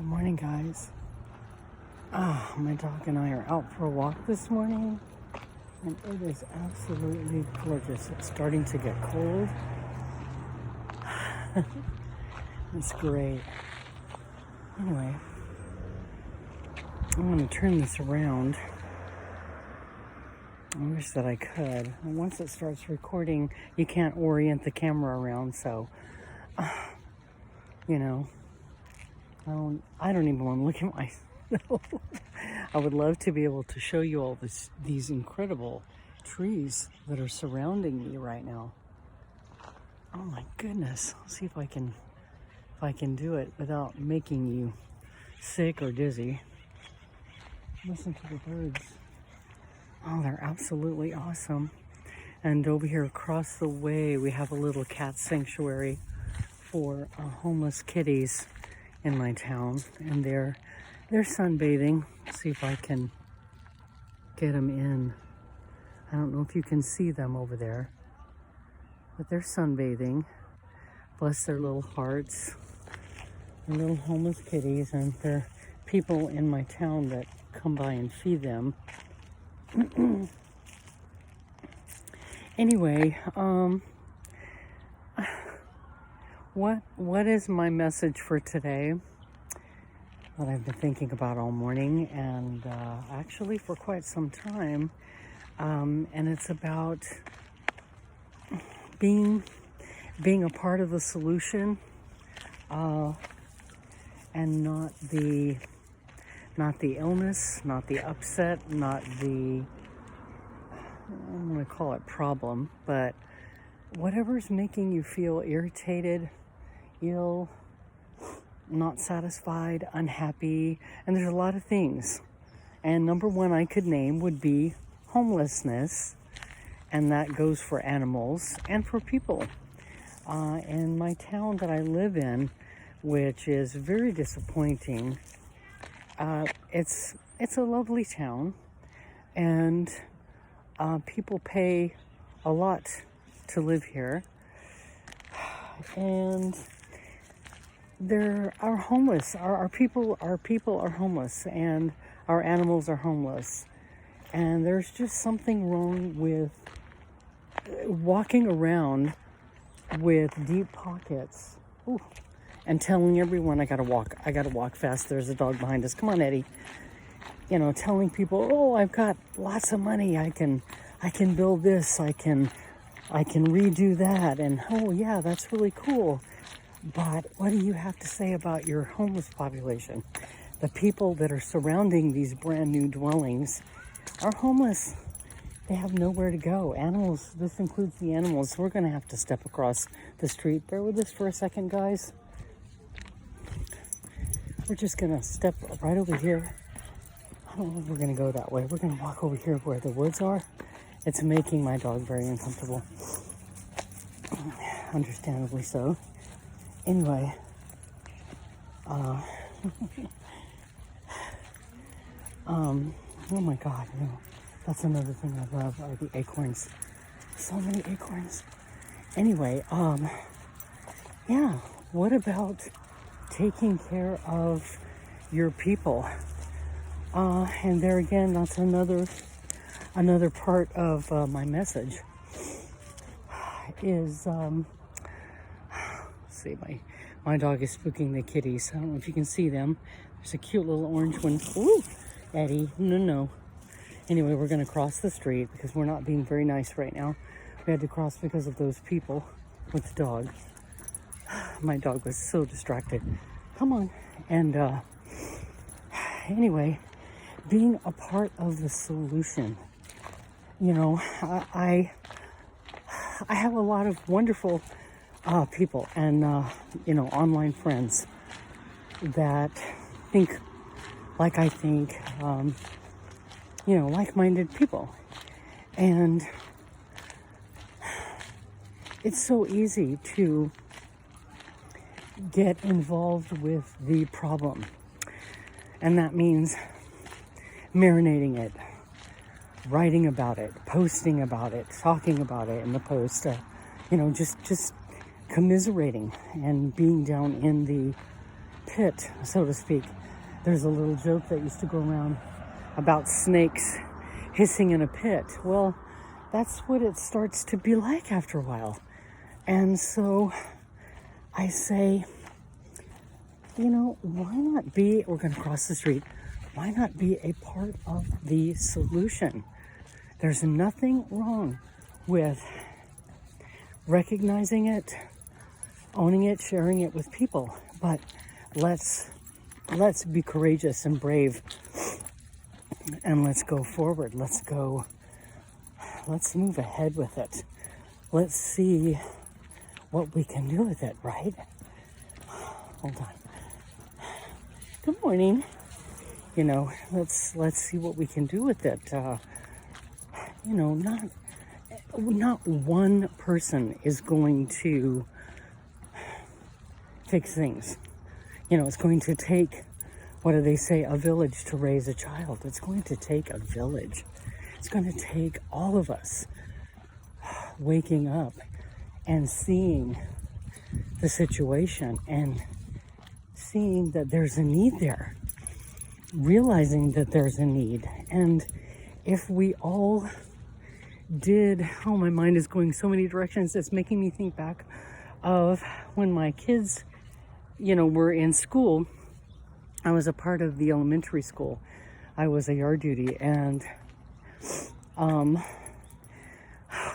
Good morning, guys. My dog and I are out for a walk this morning, and it is absolutely gorgeous. It's starting to get cold. It's great. Anyway, I'm going to turn this around. I wish that I could. And once it starts recording, you can't orient the camera around, so, I don't even want to look at myself. I would love to be able to show you all these incredible trees that are surrounding me right now. Oh my goodness. I'll see if I can do it without making you sick or dizzy. Listen to the birds. Oh, they're absolutely awesome. And over here across the way, we have a little cat sanctuary for homeless kitties in my town, and they're sunbathing. Let's see if I can get them in. I don't know if you can see them over there, but they're sunbathing. Bless their little hearts. They're little homeless kitties, and they're people in my town that come by and feed them. Anyway, what is my message for today that I've been thinking about all morning, and actually for quite some time, and it's about being a part of the solution, and not the illness, not the upset, not the, I'm going to call it problem, but whatever's making you feel irritated, ill, not satisfied, unhappy, and there's a lot of things. And number one I could name would be homelessness, and that goes for animals and for people. In my town that I live in, which is very disappointing, it's a lovely town, and people pay a lot to live here, and there are homeless. Our people are homeless, and our animals are homeless, and there's just something wrong with walking around with deep pockets. Ooh. And telling everyone I gotta walk fast. There's a dog behind us. Come on, Eddie. Telling people, oh, I've got lots of money. I can build this. I can redo that. And oh yeah, that's really cool. But what do you have to say about your homeless population? The people that are surrounding these brand new dwellings are homeless. They have nowhere to go. Animals, this includes the animals. We're gonna have to step across the street. Bear with us for a second, guys. We're just gonna step right over here. I don't know if we're gonna go that way. We're gonna walk over here where the woods are. It's making my dog very uncomfortable. Understandably so. Anyway, oh my God, that's another thing I love are the acorns. So many acorns. Anyway, yeah, what about taking care of your people? And there again, that's another part of my message is, see, my dog is spooking the kitties. I don't know if you can see them. There's a cute little orange one. Ooh, Eddie, no. Anyway, we're going to cross the street because we're not being very nice right now. We had to cross because of those people with the dog. My dog was so distracted. Come on. And anyway, being a part of the solution. I have a lot of wonderful people and, online friends that think like I think, like-minded people. And it's so easy to get involved with the problem. And that means marinating it, writing about it, posting about it, talking about it in the post, just commiserating and being down in the pit, so to speak. There's a little joke that used to go around about snakes hissing in a pit. Well, that's what it starts to be like after a while. And so I say, you know, why not be, we're going to cross the street, why not be a part of the solution? There's nothing wrong with recognizing it, owning it, sharing it with people. But let's be courageous and brave, and let's go forward. Let's move ahead with it. Let's see what we can do with it, right? Hold on. Good morning. You know, let's see what we can do with it. You know, not one person is going to fix things. You know, it's going to take, what do they say, a village to raise a child. It's going to take a village. It's going to take all of us waking up and seeing the situation and seeing that there's a need there, realizing that there's a need. And if we all did, oh, my mind is going so many directions. It's making me think back of when my kids, you know, were in school. I was a part of the elementary school. I was a yard duty, and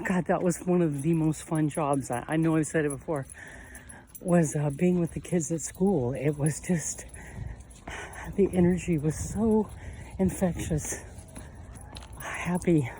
God, that was one of the most fun jobs. I know I've said it before, was being with the kids at school. It was just, the energy was so infectious, happy.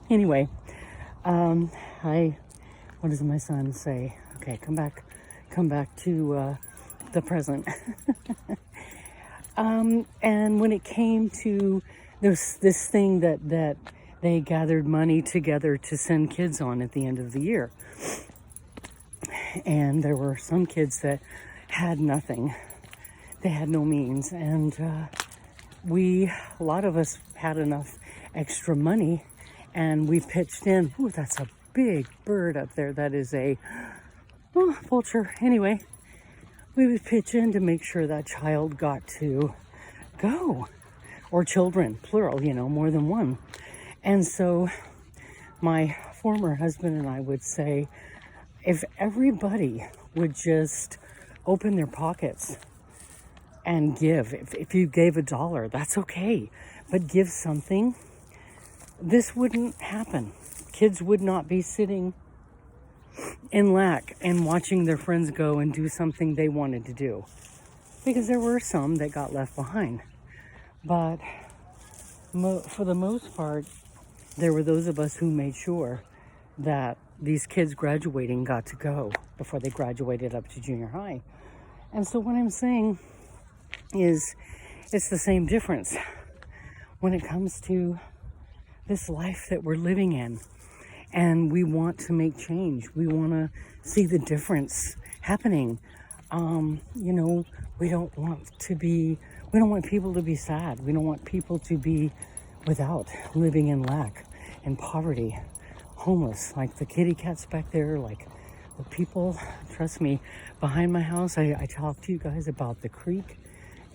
Anyway, what does my son say? Okay, come back to the present. And when it came to this thing that they gathered money together to send kids on at the end of the year, and there were some kids that had nothing. They had no means, and a lot of us had enough extra money, and we pitched in. Ooh, that's a big bird up there. That is a vulture. Anyway, we would pitch in to make sure that child got to go, or children, plural, you know, more than one. And so my former husband and I would say, if everybody would just open their pockets and give, if you gave $1, that's okay, but give something, this wouldn't happen. Kids would not be sitting in lack and watching their friends go and do something they wanted to do, because there were some that got left behind. But for the most part, there were those of us who made sure that these kids graduating got to go before they graduated up to junior high. And so what I'm saying is, it's the same difference when it comes to this life that we're living in. And we want to make change. We want to see the difference happening. You know, we don't want people to be sad. We don't want people to be without, living in lack and poverty, homeless, like the kitty cats back there, like the people, trust me, behind my house. I talked to you guys about the creek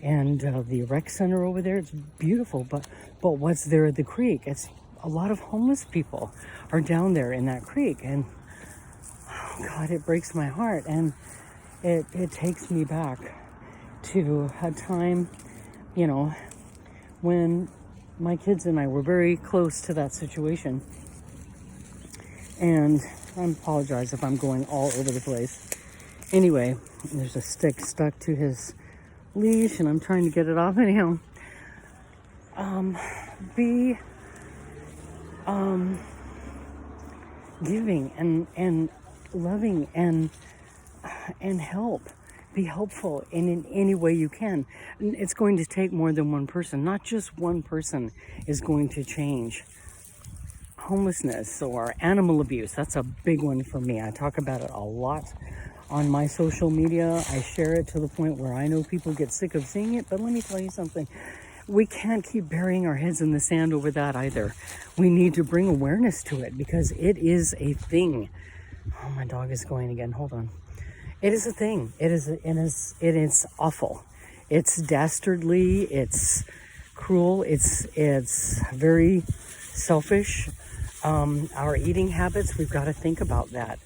and the rec center over there. It's beautiful, but what's there at the creek? It's a lot of homeless people are down there in that creek, and oh God, it breaks my heart, and it takes me back to a time, you know, when my kids and I were very close to that situation. And I apologize if I'm going all over the place. Anyway, there's a stick stuck to his leash, and I'm trying to get it off anyhow. Be giving and loving and help. Be helpful in any way you can. And it's going to take more than one person. Not just one person is going to change. Homelessness or animal abuse, that's a big one for me. I talk about it a lot on my social media. I share it to the point where I know people get sick of seeing it, but let me tell you something. We can't keep burying our heads in the sand over that either. We need to bring awareness to it, because it is a thing. Oh, my dog is going again. Hold on. It is a thing. It is awful. It's dastardly. It's cruel. It's very selfish. Our eating habits, we've got to think about that.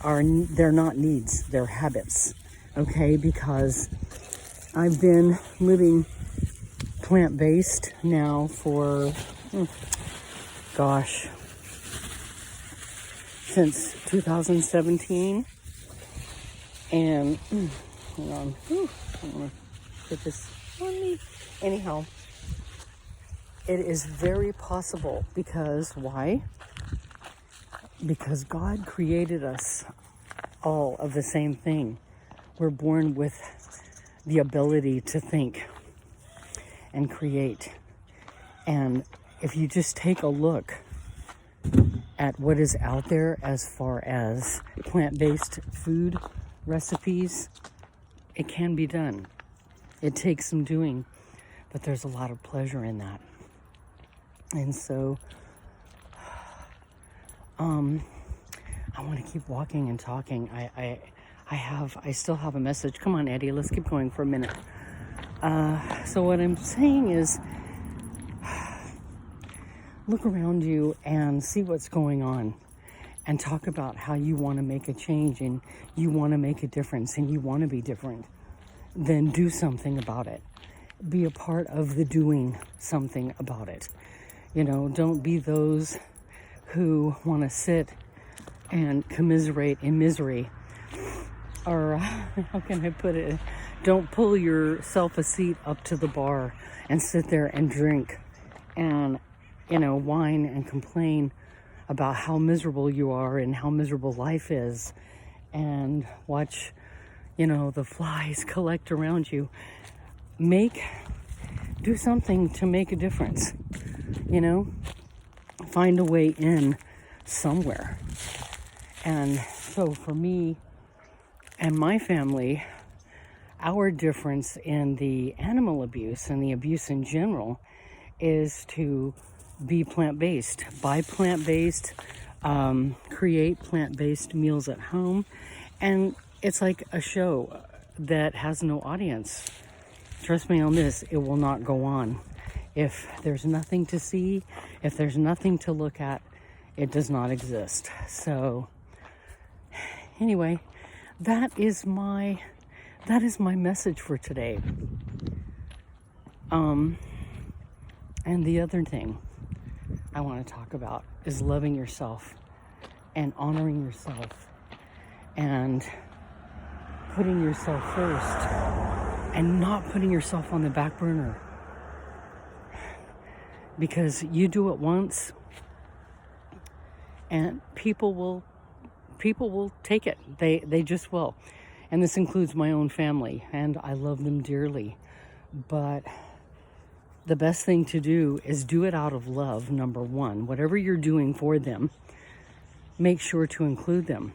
They're not needs, they're habits. Okay, because I've been living plant-based now for, gosh, since 2017. And, hold on, I'm gonna put this on me. Anyhow, it is very possible because why? Because God created us all of the same thing. We're born with the ability to think and create. And if you just take a look at what is out there as far as plant-based food recipes, it can be done. It takes some doing, but there's a lot of pleasure in that. And so I want to keep walking and talking. I still have a message. Come on, Eddie, let's keep going for a minute. So what I'm saying is, look around you and see what's going on, and talk about how you want to make a change, and you want to make a difference, and you want to be different. Then do something about it. Be a part of the doing something about it. You know, don't be those who want to sit and commiserate in misery. Or, how can I put it? Don't pull yourself a seat up to the bar and sit there and drink and, whine and complain about how miserable you are and how miserable life is, and watch, the flies collect around you. Do something to make a difference, find a way in somewhere. And so for me and my family, our difference in the animal abuse and the abuse in general is to be plant-based, buy plant-based, create plant-based meals at home. And it's like a show that has no audience. Trust me on this, it will not go on. If there's nothing to see, if there's nothing to look at, it does not exist. So anyway, that is my message for today. And the other thing I want to talk about is loving yourself and honoring yourself and putting yourself first and not putting yourself on the back burner. Because you do it once and people will take it. They just will. And this includes my own family, and I love them dearly. But the best thing to do is do it out of love, number one. Whatever you're doing for them, make sure to include them.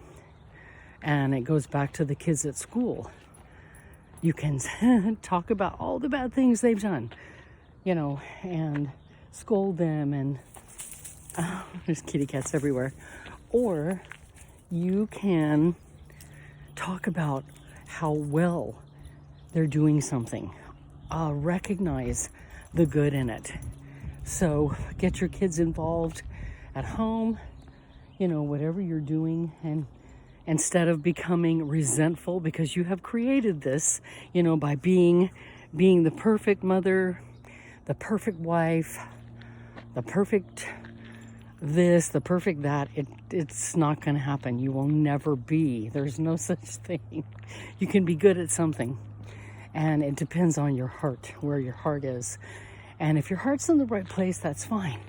And it goes back to the kids at school. You can talk about all the bad things they've done, and scold them, and there's kitty cats everywhere. Or you can talk about how well they're doing something. Recognize the good in it. So get your kids involved at home, whatever you're doing, and instead of becoming resentful because you have created this, by being the perfect mother, the perfect wife, the perfect this, the perfect that, it's not going to happen. You will never be. There's no such thing. You can be good at something, and it depends on your heart, where your heart is. And if your heart's in the right place, that's fine.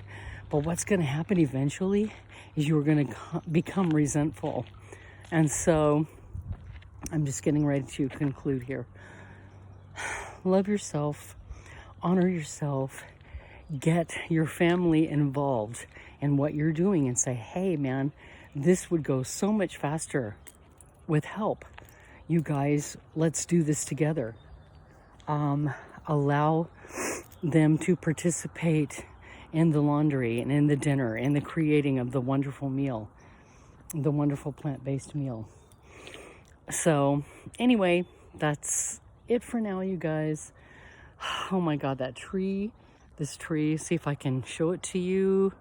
But what's going to happen eventually is you're going to become resentful. And so I'm just getting ready to conclude here. Love yourself, honor yourself, get your family involved in what you're doing, and say, hey man, this would go so much faster with help. You guys, let's do this together. Allow them to participate in the laundry and in the dinner and the creating of the wonderful meal, the wonderful plant-based meal. So anyway, that's it for now, you guys. Oh my God, that tree, this tree, see if I can show it to you.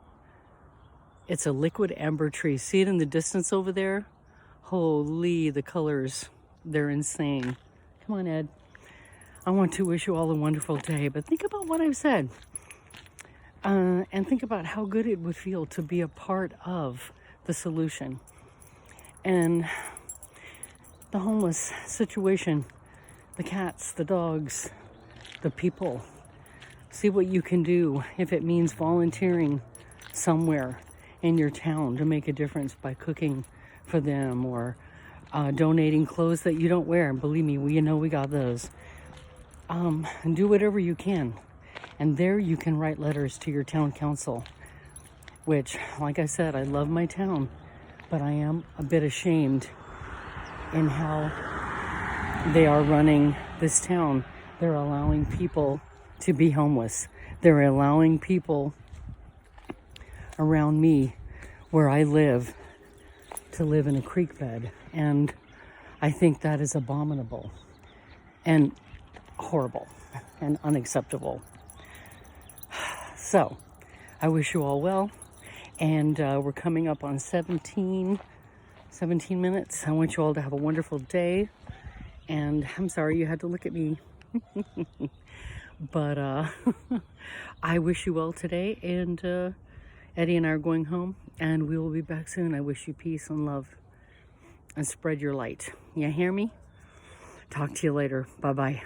It's a liquid amber tree. See it in the distance over there? Holy, the colors, they're insane. Come on, Ed. I want to wish you all a wonderful day, but think about what I've said. And think about how good it would feel to be a part of the solution. And the homeless situation, the cats, the dogs, the people. See what you can do if it means volunteering somewhere in your town to make a difference by cooking for them or donating clothes that you don't wear. And believe me, we got those. And do whatever you can. And there you can write letters to your town council, which, like I said, I love my town, but I am a bit ashamed in how they are running this town. They're allowing people to be homeless. They're allowing people around me where I live to live in a creek bed. And I think that is abominable and horrible and unacceptable. So I wish you all well. And we're coming up on 17 minutes. I want you all to have a wonderful day. And I'm sorry you had to look at me. But I wish you well today. And Eddie and I are going home. And we will be back soon. I wish you peace and love. And spread your light. You hear me? Talk to you later. Bye-bye.